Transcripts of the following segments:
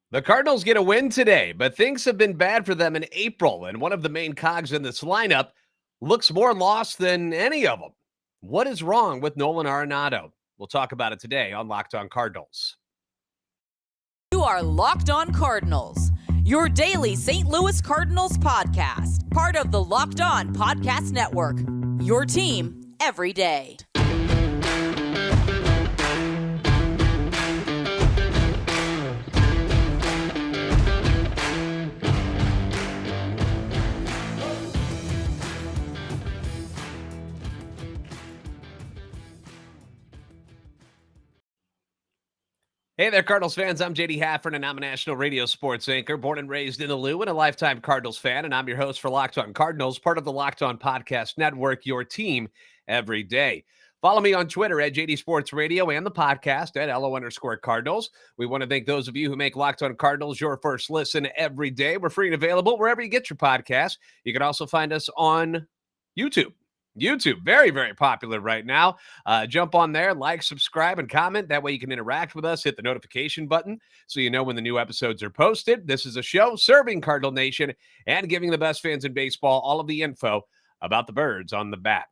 The Cardinals get a win today, but things have been bad for them in April, and one of the main cogs in this lineup looks more lost than any of them. What is wrong with Nolan Arenado? We'll talk about it today on Locked On Cardinals. You are Locked On Cardinals, your daily St. Louis Cardinals podcast, part of the Locked On Podcast Network, your team every day. Hey there, Cardinals fans. I'm JD Haffern, and I'm a national radio sports anchor, born and raised in the Lou, and a lifetime Cardinals fan. And I'm your host for Locked On Cardinals, part of the Locked On Podcast Network, your team every day. Follow me on Twitter at JD Sports Radio and the podcast at LO_Cardinals. We want to thank those of you who make Locked On Cardinals your first listen every day. We're free and available wherever you get your podcasts. You can also find us on YouTube. Very, very popular right now. Jump on there, like, subscribe, and comment. That way you can interact with us. Hit the notification button so you know when the new episodes are posted. This is a show serving Cardinal Nation and giving the best fans in baseball all of the info about the birds on the bat.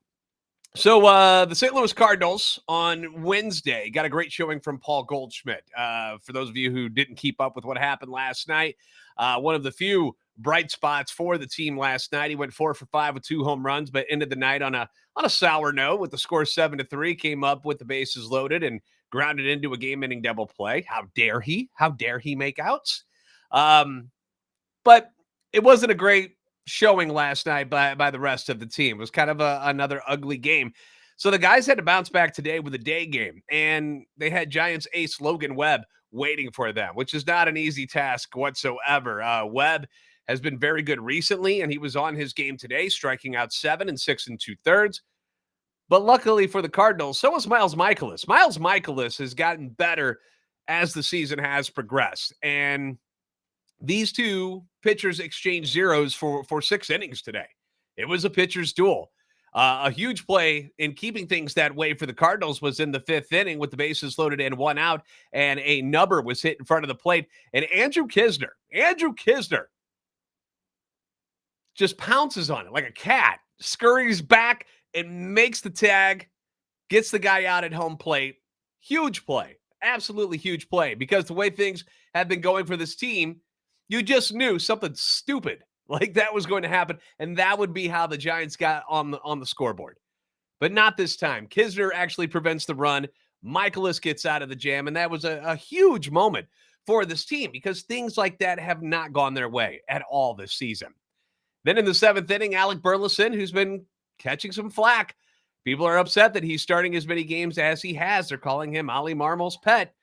So the St. Louis Cardinals on Wednesday got a great showing from Paul Goldschmidt. For those of you who didn't keep up with what happened last night, one of the few bright spots for the team last night. He went 4 for 5 with 2 home runs, but ended the night on a sour note with the score 7-3. Came up with the bases loaded and grounded into a game-ending double play. How dare he? How dare he make outs? But it wasn't a great showing last night by the rest of the team. It was kind of another ugly game. So the guys had to bounce back today with a day game, and they had Giants ace Logan Webb waiting for them, which is not an easy task whatsoever. Webb has been very good recently, and he was on his game today, striking out 7 and 6 2/3. But luckily for the Cardinals, so was Miles Mikolas. Miles Mikolas has gotten better as the season has progressed, and these two pitchers exchanged zeros for 6 innings today. It was a pitcher's duel. A huge play in keeping things that way for the Cardinals was in the 5th inning with the bases loaded and 1 out, and a number was hit in front of the plate. And Andrew Knizner just pounces on it like a cat, scurries back and makes the tag, gets the guy out at home plate. Huge play, absolutely huge play, because the way things have been going for this team, you just knew something stupid like that was going to happen, and that would be how the Giants got on the scoreboard. But not this time. Knizner actually prevents the run. Mikolas gets out of the jam, and that was a huge moment for this team because things like that have not gone their way at all this season. Then in the 7th inning, Alec Burleson, who's been catching some flack. People are upset that he's starting as many games as he has. They're calling him Ollie Marmol's pet.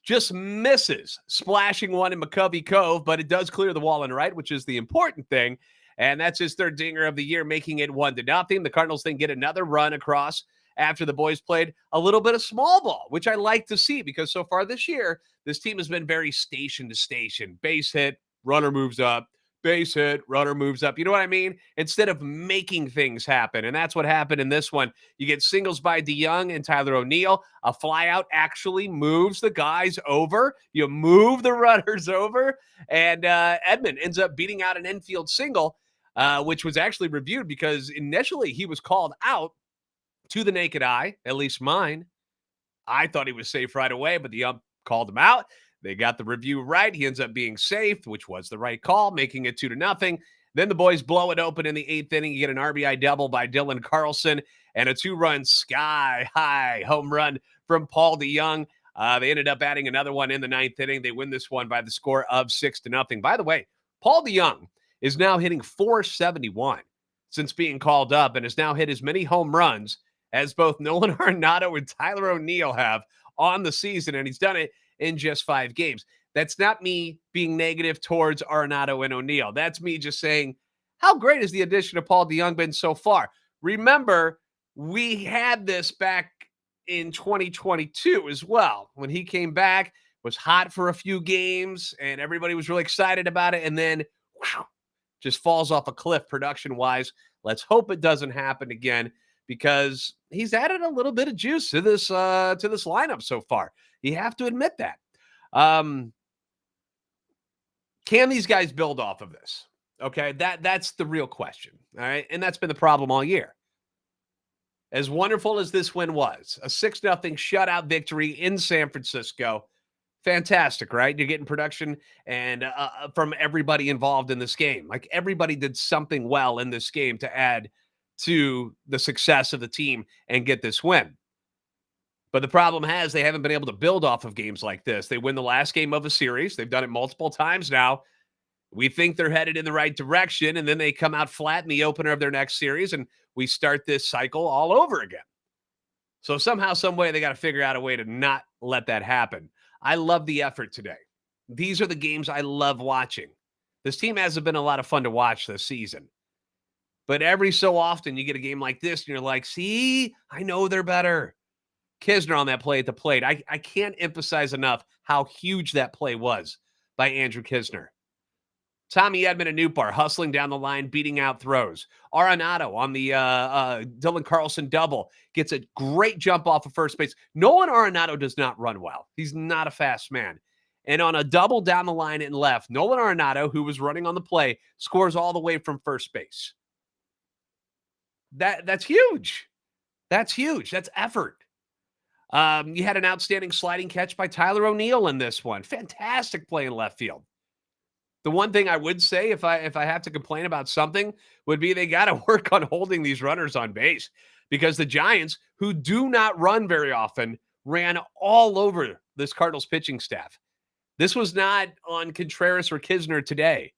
Just misses splashing one in McCovey Cove, but it does clear the wall and right, which is the important thing. And that's his 3rd dinger of the year, making it 1-0. The Cardinals then get another run across after the boys played a little bit of small ball, which I like to see because so far this year, this team has been very station to station. Base hit, runner moves up. Base hit, runner moves up. You know what I mean? Instead of making things happen. And that's what happened in this one. You get singles by DeYoung and Tyler O'Neill. A flyout actually moves the guys over. You move the runners over. And Edman ends up beating out an infield single, which was actually reviewed because initially he was called out to the naked eye, at least mine. I thought he was safe right away, but the ump called him out. They got the review right. He ends up being safe, which was the right call, making it 2-0. Then the boys blow it open in the 8th inning. You get an RBI double by Dylan Carlson and a 2-run sky-high home run from Paul DeYoung. They ended up adding another one in the 9th inning. They win this one by the score of 6-0. By the way, Paul DeYoung is now hitting .471 since being called up and has now hit as many home runs as both Nolan Arenado and Tyler O'Neill have on the season, and he's done it in just 5 games. That's not me being negative towards Arenado and O'Neill. That's me just saying, how great is the addition of Paul DeYoung been so far? Remember, we had this back in 2022 as well. When he came back, was hot for a few games, and everybody was really excited about it, and then just falls off a cliff production-wise. Let's hope it doesn't happen again because he's added a little bit of juice to this lineup so far. You have to admit that. Can these guys build off of this? Okay, that's the real question. All right, and that's been the problem all year. As wonderful as this win was, a 6-0 shutout victory in San Francisco. Fantastic, right? You're getting production and from everybody involved in this game. Like everybody did something well in this game to add to the success of the team and get this win. But the problem has they haven't been able to build off of games like this. They win the last game of a series. They've done it multiple times now. We think they're headed in the right direction, and then they come out flat in the opener of their next series, and we start this cycle all over again. So somehow, some way, they got to figure out a way to not let that happen. I love the effort today. These are the games I love watching. This team hasn't been a lot of fun to watch this season. But every so often, you get a game like this, and you're like, see, I know they're better. Kisner on that play at the plate. I can't emphasize enough how huge that play was by Andrew Kisner. Tommy Edman and Newbar hustling down the line, beating out throws. Arenado on the Dylan Carlson double gets a great jump off of first base. Nolan Arenado does not run well. He's not a fast man. And on a double down the line and left, Nolan Arenado, who was running on the play, scores all the way from first base. That's huge. That's huge. That's effort. You had an outstanding sliding catch by Tyler O'Neill in this one. Fantastic play in left field. The one thing I would say, if I have to complain about something, would be they got to work on holding these runners on base, because the Giants, who do not run very often, ran all over this Cardinals pitching staff. This was not on Contreras or Kisner today.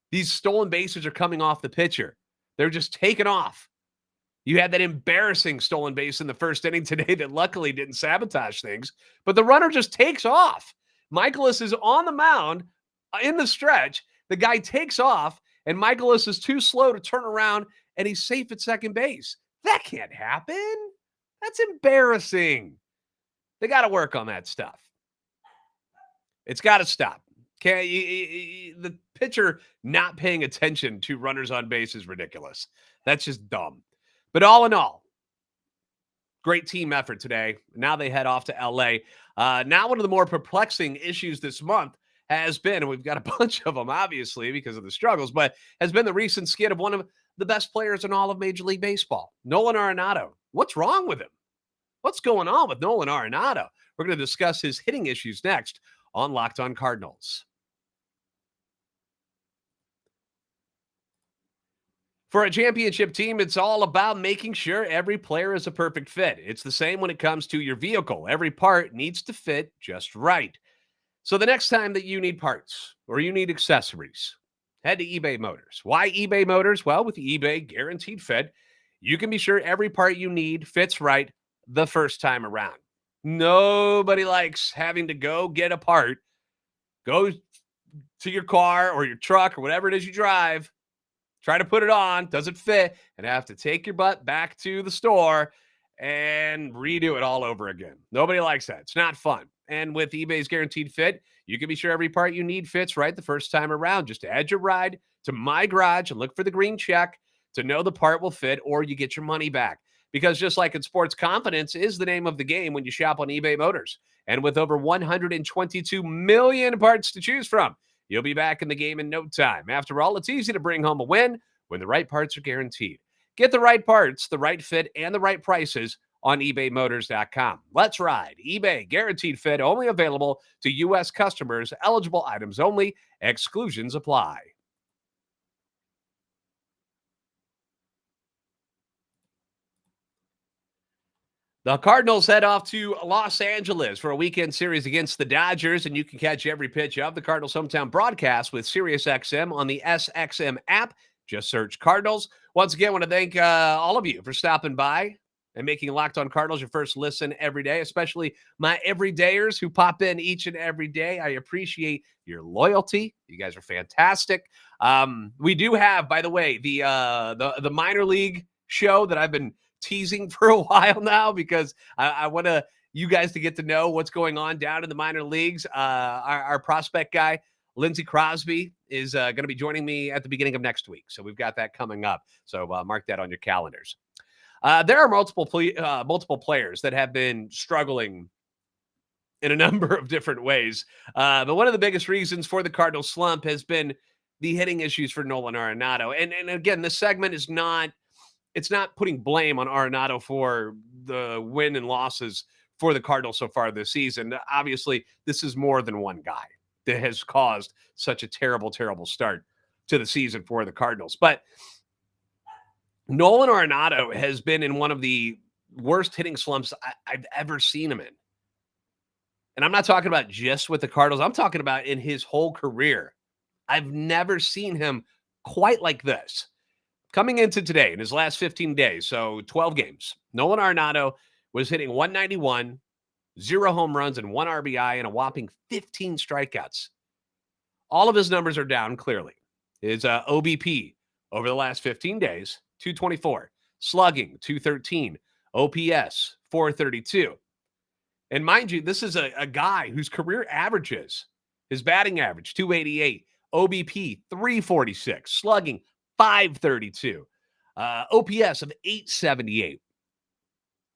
These stolen bases are coming off the pitcher. They're just taking off. You had that embarrassing stolen base in the first inning today that luckily didn't sabotage things, but the runner just takes off. Mikolas is on the mound in the stretch. The guy takes off, and Mikolas is too slow to turn around, and he's safe at second base. That can't happen. That's embarrassing. They got to work on that stuff. It's got to stop. The pitcher not paying attention to runners on base is ridiculous. That's just dumb. But all in all, great team effort today. Now they head off to L.A. Now one of the more perplexing issues this month has been, and we've got a bunch of them, obviously, because of the struggles, but has been the recent skid of one of the best players in all of Major League Baseball, Nolan Arenado. What's wrong with him? What's going on with Nolan Arenado? We're going to discuss his hitting issues next on Locked On Cardinals. For a championship team, it's all about making sure every player is a perfect fit. It's the same when it comes to your vehicle. Every part needs to fit just right. So the next time that you need parts or you need accessories, head to eBay Motors. Why eBay Motors? Well, with the eBay Guaranteed Fit, you can be sure every part you need fits right the first time around. Nobody likes having to go get a part, go to your car or your truck or whatever it is you drive, try to put it on, doesn't fit, and have to take your butt back to the store and redo it all over again. Nobody likes that. It's not fun. And with eBay's Guaranteed Fit, you can be sure every part you need fits right the first time around. Just add your ride to My Garage and look for the green check to know the part will fit, or you get your money back. Because just like in sports, confidence is the name of the game when you shop on eBay Motors. And with over 122 million parts to choose from, you'll be back in the game in no time. After all, it's easy to bring home a win when the right parts are guaranteed. Get the right parts, the right fit, and the right prices on ebaymotors.com. Let's ride. eBay Guaranteed Fit, only available to U.S. customers. Eligible items only. Exclusions apply. The Cardinals head off to Los Angeles for a weekend series against the Dodgers, and you can catch every pitch of the Cardinals' hometown broadcast with SiriusXM on the SXM app. Just search Cardinals. Once again, I want to thank all of you for stopping by and making Locked On Cardinals your first listen every day, especially my everydayers who pop in each and every day. I appreciate your loyalty. You guys are fantastic. We do have, by the way, the minor league show that I've been teasing for a while now, because I want you guys to get to know what's going on down in the minor leagues. Our prospect guy, Lindsey Crosby, is going to be joining me at the beginning of next week. So we've got that coming up. So mark that on your calendars. There are multiple players that have been struggling in a number of different ways. But one of the biggest reasons for the Cardinals slump has been the hitting issues for Nolan Arenado. And again, this segment is not, it's not putting blame on Arenado for the win and losses for the Cardinals so far this season. Obviously, this is more than one guy that has caused such a terrible, terrible start to the season for the Cardinals. But Nolan Arenado has been in one of the worst hitting slumps I've ever seen him in. And I'm not talking about just with the Cardinals. I'm talking about in his whole career. I've never seen him quite like this. Coming into today, in his last 15 days, so 12 games, Nolan Arenado was hitting 191, 0 home runs, and 1 RBI, and a whopping 15 strikeouts. All of his numbers are down, clearly. His OBP over the last 15 days, 224. Slugging, 213. OPS, 432. And mind you, this is a guy whose career averages, his batting average, 288. OBP, 346. Slugging, 532. OPS of 878.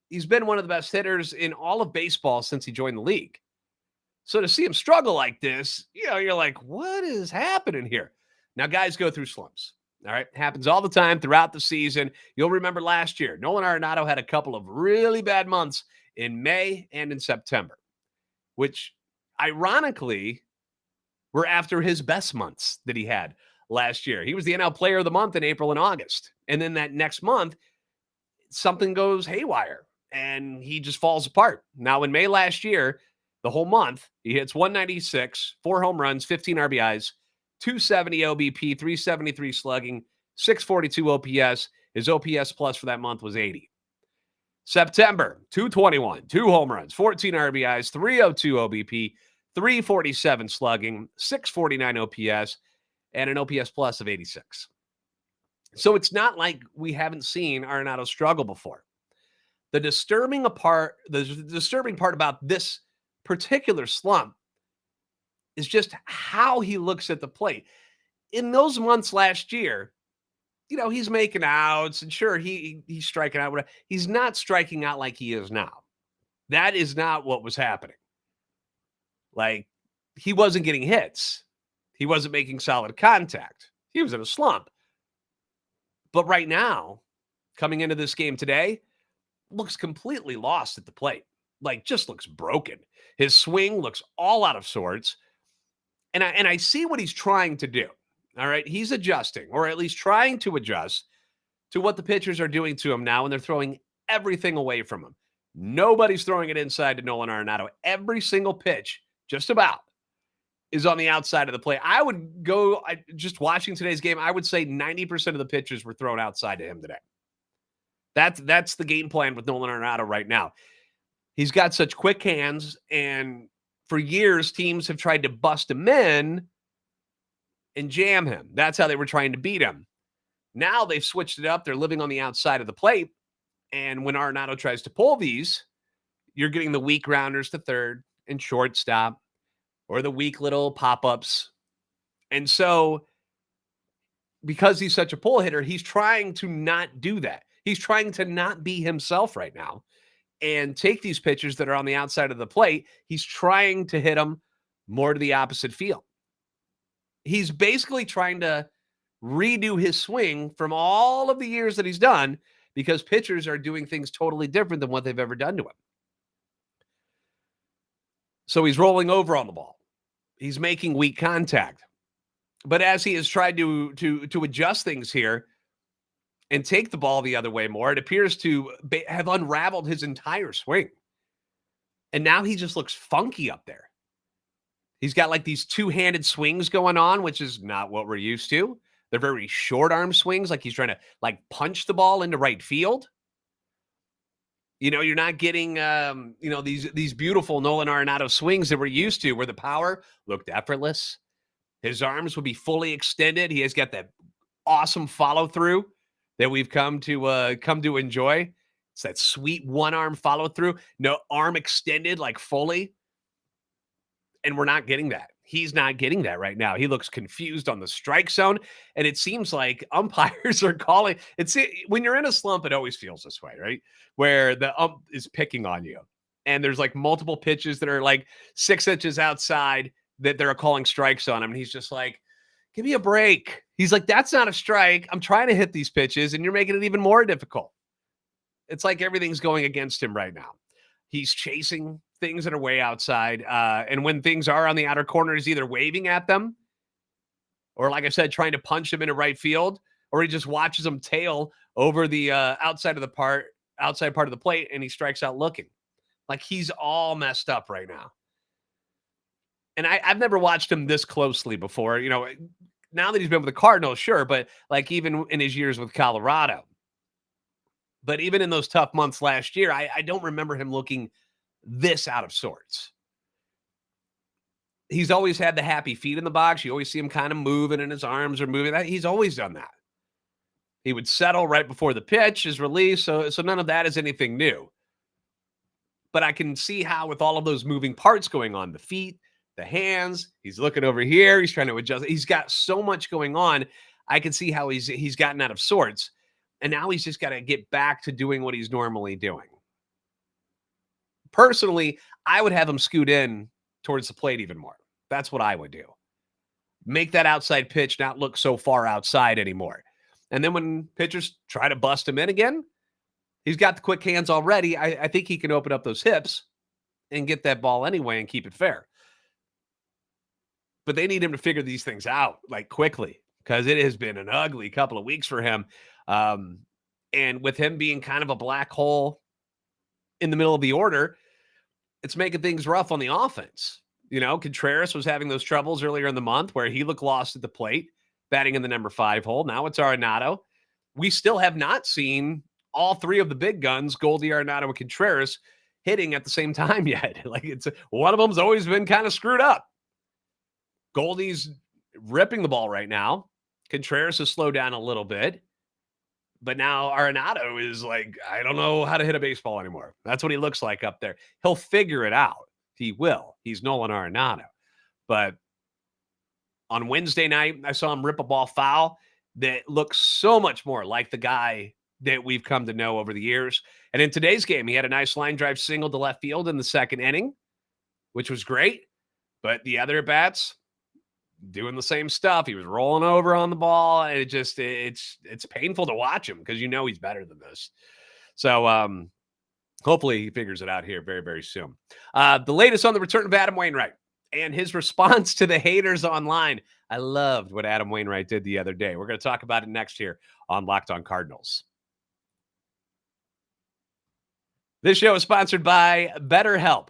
He's been one of the best hitters in all of baseball since he joined the league. So to see him struggle like this, you're like, what is happening here? Now, guys go through slumps. All right. Happens all the time throughout the season. You'll remember last year, Nolan Arenado had a couple of really bad months in May and in September, which ironically were after his best months that he had last year. He was the NL Player of the Month in April and August. And then that next month, something goes haywire and he just falls apart. Now, in May last year, the whole month, he hits 196, 4 home runs, 15 RBIs, 270 OBP, 373 slugging, 642 OPS. His OPS plus for that month was 80. September, 221, 2 home runs, 14 RBIs, 302 OBP, 347 slugging, 649 OPS, and an OPS plus of 86. So it's not like we haven't seen Arenado struggle before. The disturbing part about this particular slump is just how he looks at the plate. In those months last year, he's making outs, and sure, he's striking out. He's not striking out like he is now. That is not what was happening. Like, he wasn't getting hits. He wasn't making solid contact. He was in a slump. But right now, coming into this game today, looks completely lost at the plate. Like, just looks broken. His swing looks all out of sorts. And I see what he's trying to do. All right. He's adjusting, or at least trying to adjust to what the pitchers are doing to him now, and they're throwing everything away from him. Nobody's throwing it inside to Nolan Arenado. Every single pitch, just about, is on the outside of the plate. I would go, just watching today's game, I would say 90% of the pitches were thrown outside to him today. That's the game plan with Nolan Arenado right now. He's got such quick hands, and for years, teams have tried to bust him in and jam him. That's how they were trying to beat him. Now they've switched it up. They're living on the outside of the plate. And when Arenado tries to pull these, you're getting the weak rounders to third and shortstop, or the weak little pop-ups. And so, because he's such a pull hitter, he's trying to not do that. He's trying to not be himself right now and take these pitches that are on the outside of the plate. He's trying to hit them more to the opposite field. He's basically trying to redo his swing from all of the years that he's done, because pitchers are doing things totally different than what they've ever done to him. So he's rolling over on the ball. He's making weak contact. But as he has tried to adjust things here and take the ball the other way more, it appears to have unraveled his entire swing. And now he just looks funky up there. He's got like these two-handed swings going on, which is not what we're used to. They're very short arm swings, like he's trying to like punch the ball into right field. You're not getting, these beautiful Nolan Arenado swings that we're used to, where the power looked effortless. His arms would be fully extended. He has got that awesome follow through that we've come to enjoy. It's that sweet one arm follow through, no arm extended like fully. And we're not getting that. He's not getting that right now. He looks confused on the strike zone, and it seems like umpires are calling. When you're in a slump, it always feels this way, right? Where the ump is picking on you. and there's like multiple pitches that are like 6 inches outside that they're calling strikes on him. And he's just like, give me a break. He's like, that's not a strike. I'm trying to hit these pitches and you're making it even more difficult. It's like everything's going against him right now. He's chasing things that are way outside. And when things are on the outer corner, he's either waving at them or, like I said, trying to punch them into right field, or he just watches them tail over the outside part of the plate, and he strikes out looking. Like, he's all messed up right now. And I've never watched him this closely before. You know, now that he's been with the Cardinals, sure, but like even in his years with Colorado. But even in those tough months last year, I don't remember him looking this out of sorts. He's always had the happy feet in the box. You always see him kind of moving and his arms are moving. He's always done that. He would settle right before the pitch is released. So none of that is anything new. But I can see how with all of those moving parts going on, the feet, the hands, he's looking over here. He's trying to adjust. He's got so much going on. I can see how he's gotten out of sorts. And now he's just got to get back to doing what he's normally doing. Personally, I would have him scoot in towards the plate even more. That's what I would do. Make that outside pitch not look so far outside anymore. And then when pitchers try to bust him in again, he's got the quick hands already. I think he can open up those hips and get that ball anyway and keep it fair. But they need him to figure these things out like quickly, because it has been an ugly couple of weeks for him. And with him being kind of a black hole in the middle of the order, it's making things rough on the offense. You know, Contreras was having those troubles earlier in the month where he looked lost at the plate, batting in the number 5 hole. Now it's Arenado. We still have not seen all 3 of the big guns, Goldie, Arenado, and Contreras, hitting at the same time yet. Like, it's one of them's always been kind of screwed up. Goldie's ripping the ball right now. Contreras has slowed down a little bit. But now Arenado is like, I don't know how to hit a baseball anymore. That's what he looks like up there. He'll figure it out. He will. He's Nolan Arenado. But on Wednesday night, I saw him rip a ball foul that looks so much more like the guy that we've come to know over the years. And in today's game, he had a nice line drive single to left field in the second inning, which was great. But the other bats doing the same stuff. He was rolling over on the ball. And it's painful to watch him because you know he's better than this. So hopefully he figures it out here very, very soon. The latest on the return of Adam Wainwright and his response to the haters online. I loved what Adam Wainwright did the other day. We're going to talk about it next here on Locked On Cardinals. This show is sponsored by BetterHelp.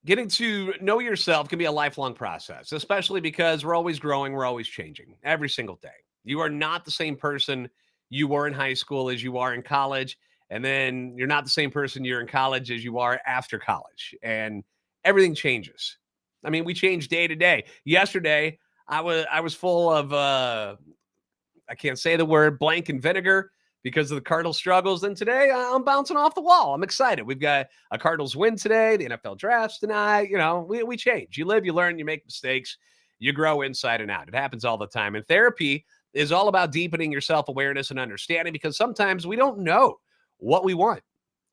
Getting to know yourself can be a lifelong process, especially because we're always growing, we're always changing every single day. You are not the same person you were in high school as you are in college, and then you're not the same person you're in college as you are after college, and everything changes. I mean, we change day to day. Yesterday, I was full of I can't say the word blank and vinegar because of the Cardinals struggles. And today I'm bouncing off the wall. I'm excited. We've got a Cardinals win today. The NFL drafts tonight. You know, we change. You live, you learn, you make mistakes, you grow inside and out. It happens all the time. And therapy is all about deepening your self-awareness and understanding, because sometimes we don't know what we want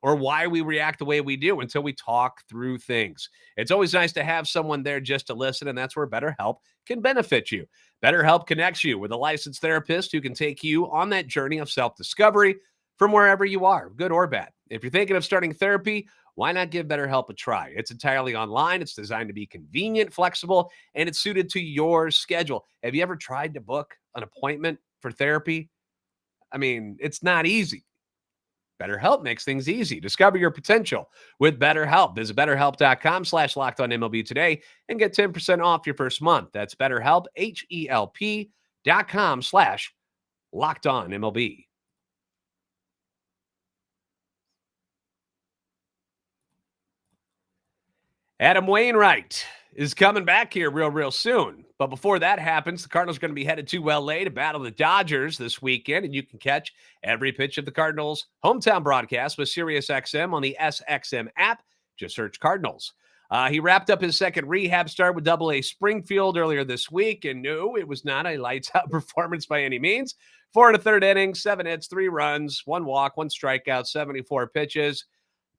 or why we react the way we do until we talk through things. It's always nice to have someone there just to listen, and that's where BetterHelp can benefit you. BetterHelp connects you with a licensed therapist who can take you on that journey of self-discovery from wherever you are, good or bad. If you're thinking of starting therapy, why not give BetterHelp a try? It's entirely online. It's designed to be convenient, flexible, and it's suited to your schedule. Have you ever tried to book an appointment for therapy? I mean, it's not easy. BetterHelp makes things easy. Discover your potential with BetterHelp. Visit BetterHelp.com/LockedOnMLB today and get 10% off your first month. That's BetterHelp, HELP.com/LockedOnMLB. Adam Wainwright is coming back here real soon. But before that happens, the Cardinals are going to be headed to LA to battle the Dodgers this weekend. And you can catch every pitch of the Cardinals' hometown broadcast with SiriusXM on the SXM app. Just search Cardinals. He wrapped up his second rehab start with AA Springfield earlier this week. And no, it was not a lights-out performance by any means. 4 1/3 innings, 7 hits, 3 runs, 1 walk, 1 strikeout, 74 pitches.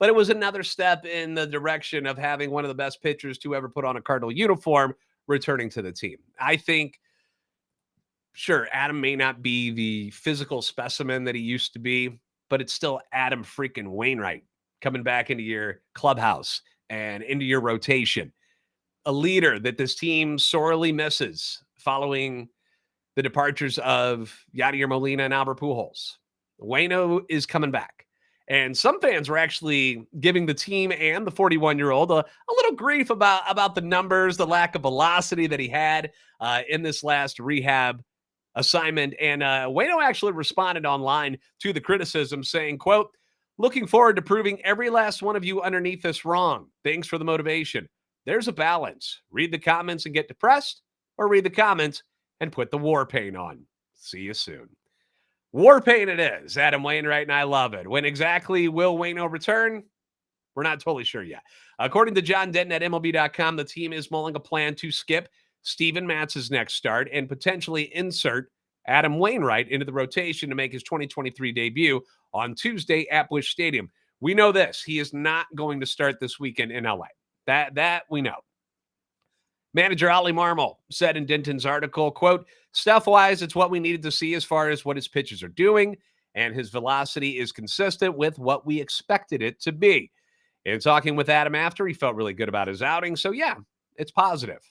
but it was another step in the direction of having one of the best pitchers to ever put on a Cardinal uniform returning to the team. I think, sure, Adam may not be the physical specimen that he used to be, but it's still Adam freaking Wainwright coming back into your clubhouse and into your rotation. A leader that this team sorely misses following the departures of Yadier Molina and Albert Pujols. Waino is coming back. And some fans were actually giving the team and the 41-year-old a little grief about the numbers, the lack of velocity that he had in this last rehab assignment. And Waino actually responded online to the criticism saying, quote, "Looking forward to proving every last one of you underneath this wrong. Thanks for the motivation. There's a balance. Read the comments and get depressed, or read the comments and put the war paint on. See you soon." War paint it is, Adam Wainwright, and I love it. When exactly will Waino return? We're not totally sure yet. According to John Denton at MLB.com, the team is mulling a plan to skip Steven Matz's next start and potentially insert Adam Wainwright into the rotation to make his 2023 debut on Tuesday at Busch Stadium. We know this. He is not going to start this weekend in LA. That we know. Manager Ollie Marmol said in Denton's article, quote, "Stuff-wise, it's what we needed to see as far as what his pitches are doing, and his velocity is consistent with what we expected it to be." In talking with Adam after, he felt really good about his outing. So, yeah, it's positive.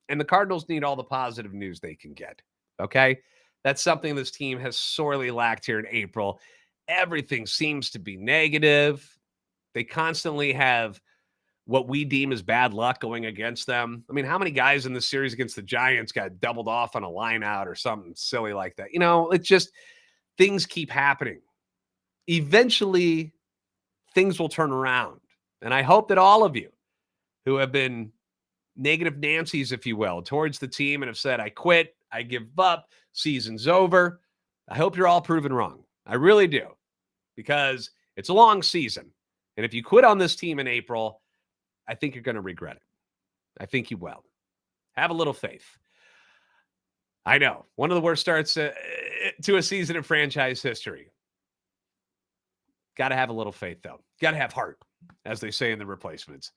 And the Cardinals need all the positive news they can get, okay? That's something this team has sorely lacked here in April. Everything seems to be negative. They constantly have what we deem as bad luck going against them. I mean, how many guys in the series against the Giants got doubled off on a line out or something silly like that? You know, it's just things keep happening. Eventually, things will turn around. And I hope that all of you who have been negative Nancy's, if you will, towards the team and have said, I quit, I give up, season's over, I hope you're all proven wrong. I really do. Because it's a long season. And if you quit on this team in April, I think you're going to regret it. I think you will. Have a little faith. I know. One of the worst starts to a season in franchise history. Got to have a little faith, though. Got to have heart, as they say in the replacements.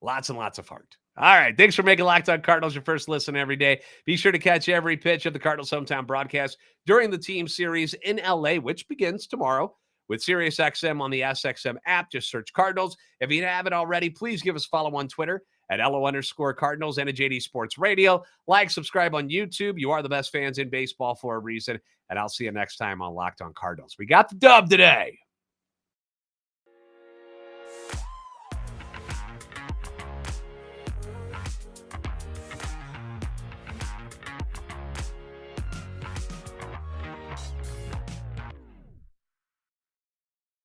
Lots and lots of heart. All right. Thanks for making Locked On Cardinals your first listen every day. Be sure to catch every pitch of the Cardinals hometown broadcast during the team series in LA, which begins tomorrow with SiriusXM on the SXM app. Just search Cardinals. If you haven't already, please give us a follow on Twitter at LO_Cardinals and at JD Sports Radio. Like, subscribe on YouTube. You are the best fans in baseball for a reason. And I'll see you next time on Locked On Cardinals. We got the dub today.